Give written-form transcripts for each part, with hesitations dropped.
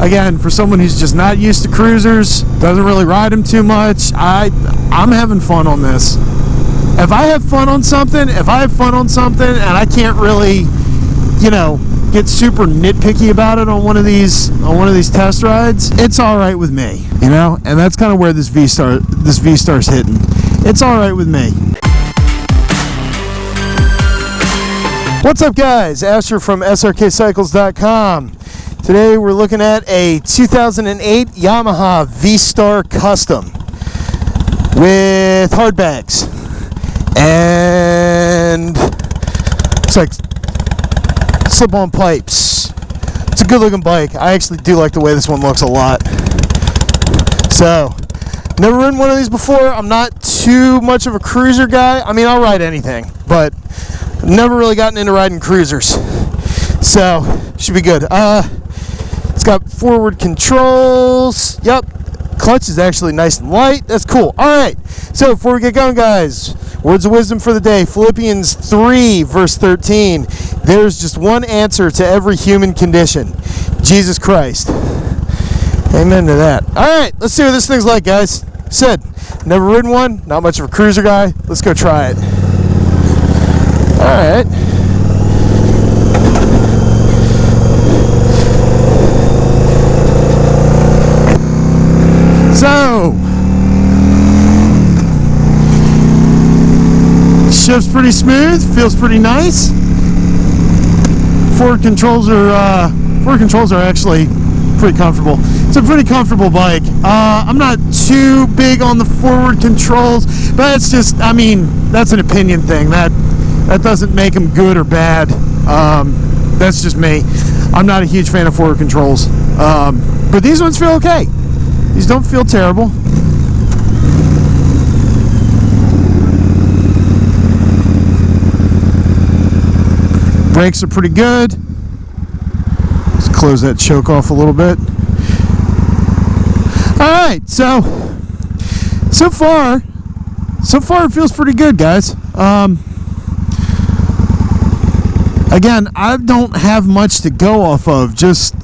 again, for someone who's just not used to cruisers, doesn't really ride them too much, I'm having fun on this. If I have fun on something, and I can't really, you know, get super nitpicky about it on one of these test rides, it's all right with me, you know. And that's kind of where this V-Star's hitting. It's all right with me. What's up, guys? Asher from Srkcycles.com. Today we're looking at a 2008 Yamaha V-Star Custom with hard bags and it's like slip-on pipes. It's a good looking bike. I actually do like the way this one looks a lot. So, never ridden one of these before. I'm not too much of a cruiser guy. I mean, I'll ride anything, but never really gotten into riding cruisers. So, should be good. It's got forward controls. Yep. Clutch is actually nice and light. That's cool. Alright. So, before we get going, guys, words of wisdom for the day. Philippians 3, verse 13. There's just one answer to every human condition. Jesus Christ. Amen to that. Alright, let's see what this thing's like, guys. Said, never ridden one. Not much of a cruiser guy. Let's go try it. Alright. So, shifts pretty smooth, feels pretty nice. Forward controls are actually pretty comfortable. It's a pretty comfortable bike. I'm not too big on the forward controls, but it's just, I mean, that's an opinion thing. That doesn't make them good or bad. That's just me. I'm not a huge fan of forward controls. But these ones feel okay. These don't feel terrible. Brakes are pretty good. Let's close that choke off a little bit. Alright, so far it feels pretty good, guys. Again, I don't have much to go off of, just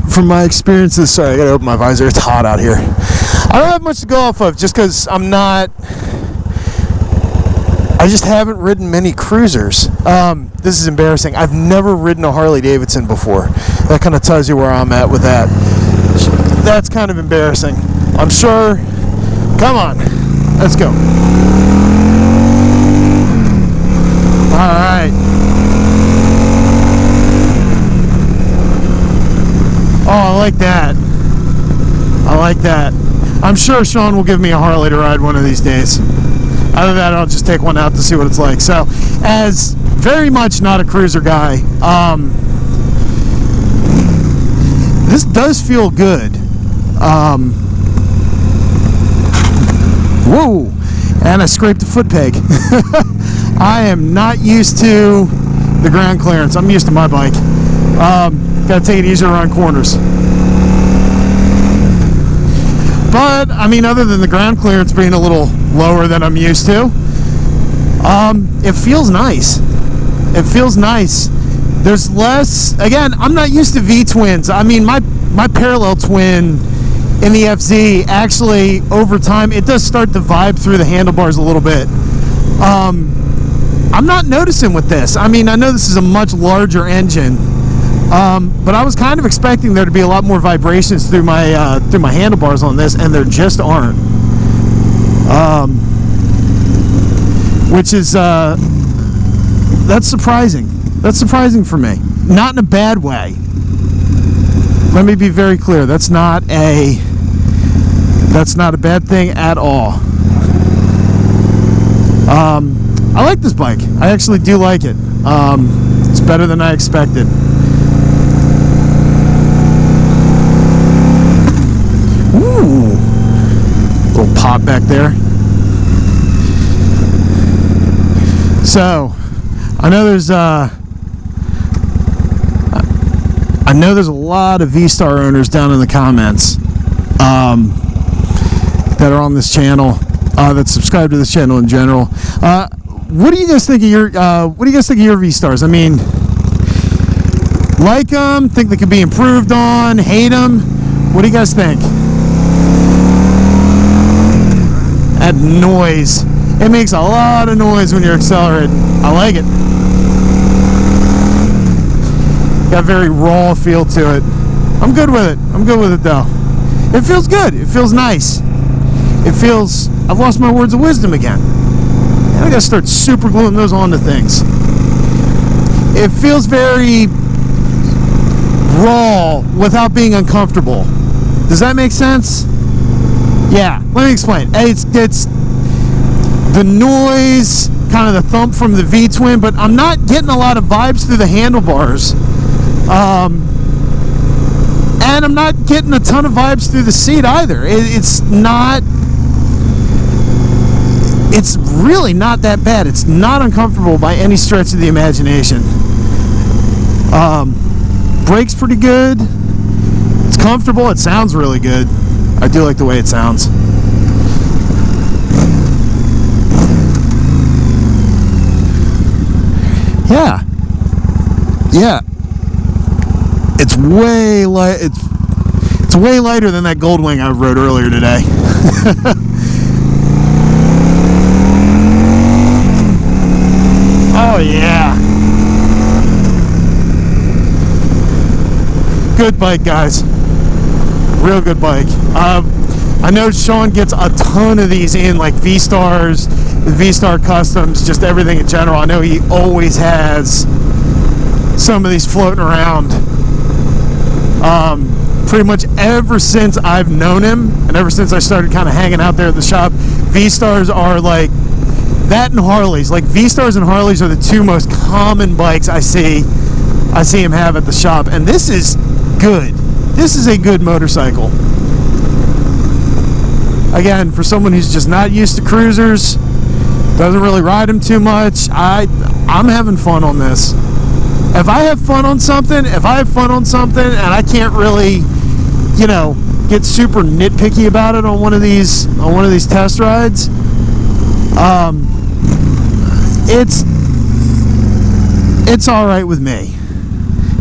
from my experiences. Sorry, I gotta open my visor. It's hot out here. I don't have much to go off of just because I just haven't ridden many cruisers. This is embarrassing. I've never ridden a Harley Davidson before. That kind of tells you where I'm at with that. That's kind of embarrassing. I'm sure. Come on. Let's go. Alright. Oh, I like that. I like that. I'm sure Sean will give me a Harley to ride one of these days. Other than that, I'll just take one out to see what it's like. So, as very much not a cruiser guy, this does feel good. Whoa! And I scraped a foot peg. I am not used to the ground clearance. I'm used to my bike. Gotta take it easier around corners. But, I mean, other than the ground clearance being a little lower than I'm used to, it feels nice. It feels nice. There's less, again, I'm not used to V-twins. I mean, my parallel twin in the FZ, actually, over time, it does start to vibe through the handlebars a little bit. I'm not noticing with this. I mean, I know this is a much larger engine, but I was kind of expecting there to be a lot more vibrations through my handlebars on this, and there just aren't. Which is that's surprising. That's surprising for me. Not in a bad way. Let me be very clear. That's not a bad thing at all. I like this bike. I actually do like it. It's better than I expected. Ooh, little pop back there. So, I know there's a lot of V-Star owners down in the comments that are on this channel, that subscribe to this channel in general. What do you guys think of your V-Stars? I mean, like them, think they could be improved on, hate them? What do you guys think? That noise. It makes a lot of noise when you're accelerating. I like it. Got a very raw feel to it. I'm good with it. I'm good with it though. It feels good. It feels nice. It feels... I've lost my words of wisdom again. And I gotta start super gluing those onto things. It feels very raw without being uncomfortable. Does that make sense? Yeah, let me explain. It's the noise, kind of the thump from the V-twin, but I'm not getting a lot of vibes through the handlebars. And I'm not getting a ton of vibes through the seat either. It's really not that bad. It's not uncomfortable by any stretch of the imagination. Brakes pretty good. It's comfortable. It sounds really good. I do like the way it sounds. Yeah. Yeah. It's way light. It's way lighter than that Goldwing I rode earlier today. Oh yeah. Good bike, guys. Real good bike. I know Sean gets a ton of these in, like V-Stars, V-Star Customs, just everything in general. I know he always has some of these floating around. Pretty much ever since I've known him, and ever since I started kind of hanging out there at the shop, V-Stars are like that, and Harleys. Like V-Stars and Harleys are the two most common bikes I see him have at the shop, and this is good. This is a good motorcycle. Again, for someone who's just not used to cruisers, doesn't really ride them too much, I'm having fun on this. If I have fun on something, and I can't really, you know, get super nitpicky about it on one of these test rides, it's all right with me,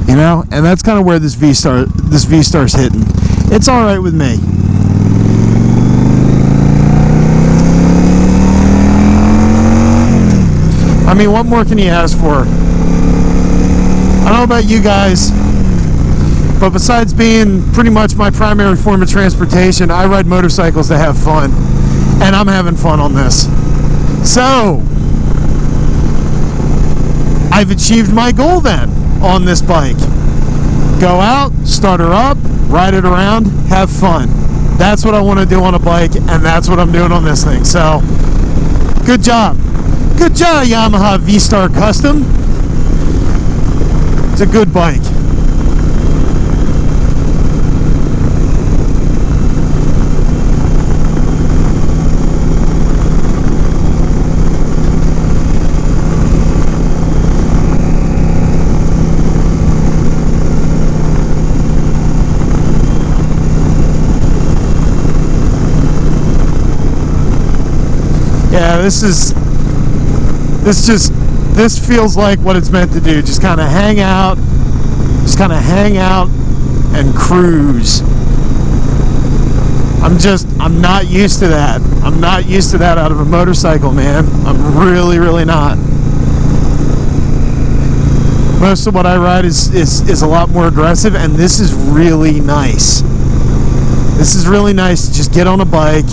you know. And that's kind of where this V-Star's hitting. It's all right with me. I mean, what more can you ask for? I don't know about you guys, but besides being pretty much my primary form of transportation, I ride motorcycles to have fun, and I'm having fun on this. So, I've achieved my goal then on this bike. Go out, start her up, ride it around, have fun. That's what I want to do on a bike, and that's what I'm doing on this thing. So, good job. Good job, Yamaha V-Star Custom. It's a good bike. Yeah, this feels like what it's meant to do. Just kind of hang out and cruise. I'm not used to that. I'm not used to that out of a motorcycle, man. I'm really not. Most of what I ride is a lot more aggressive, and this is really nice. This is really nice to just get on a bike,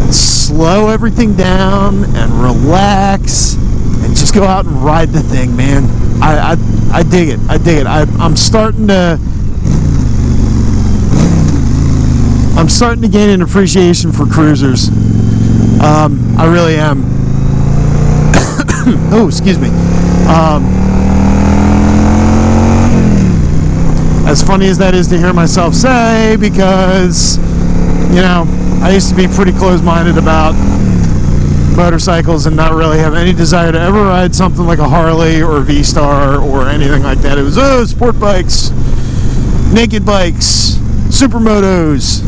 slow everything down, and relax, and just go out and ride the thing, man. I dig it. I dig it. I'm starting to gain an appreciation for cruisers. I really am. Oh, excuse me. As funny as that is to hear myself say, because, you know, I used to be pretty close-minded about motorcycles and not really have any desire to ever ride something like a Harley or a V-Star or anything like that. It was, oh, sport bikes, naked bikes, supermotos.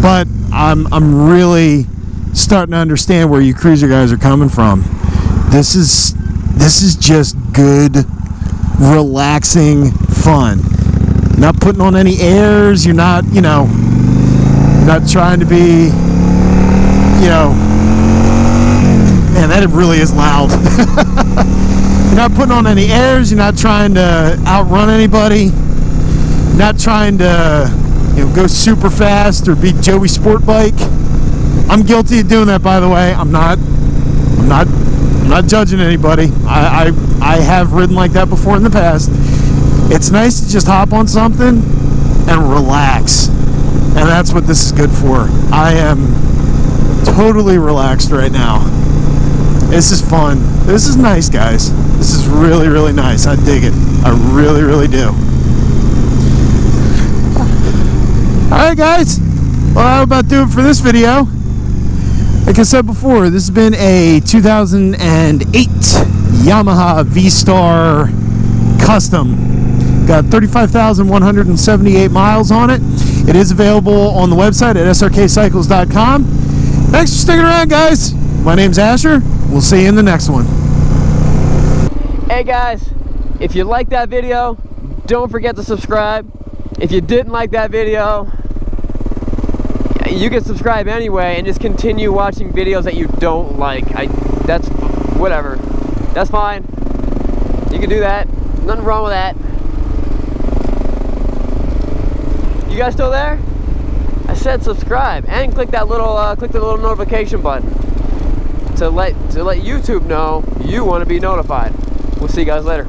But I'm really starting to understand where you cruiser guys are coming from. This is just good relaxing fun. Not putting on any airs. You're not, you know, not trying to be, you know, man, that really is loud. You're not putting on any airs. You're not trying to outrun anybody. You're not trying to, you know, go super fast or be Joey Sport Bike. I'm guilty of doing that, by the way. I'm not judging anybody. I have ridden like that before in the past. It's nice to just hop on something and relax, and that's what this is good for. I am totally relaxed right now. This is fun. This is nice, guys. This is really, really nice. I dig it. I really, really do. Alright, guys. Well, that'll about do it for this video. Like I said before, this has been a 2008 Yamaha V-Star Custom. Got 35,178 miles on it. It is available on the website at Srkcycles.com. Thanks for sticking around, guys. My name's Asher. We'll see you in the next one. Hey guys, if you liked that video, don't forget to subscribe. If you didn't like that video, you can subscribe anyway and just continue watching videos that you don't like. That's whatever. That's fine. You can do that. Nothing wrong with that. You guys still there? I said subscribe and click that little click the little notification button to let YouTube know you want to be notified. We'll see you guys later.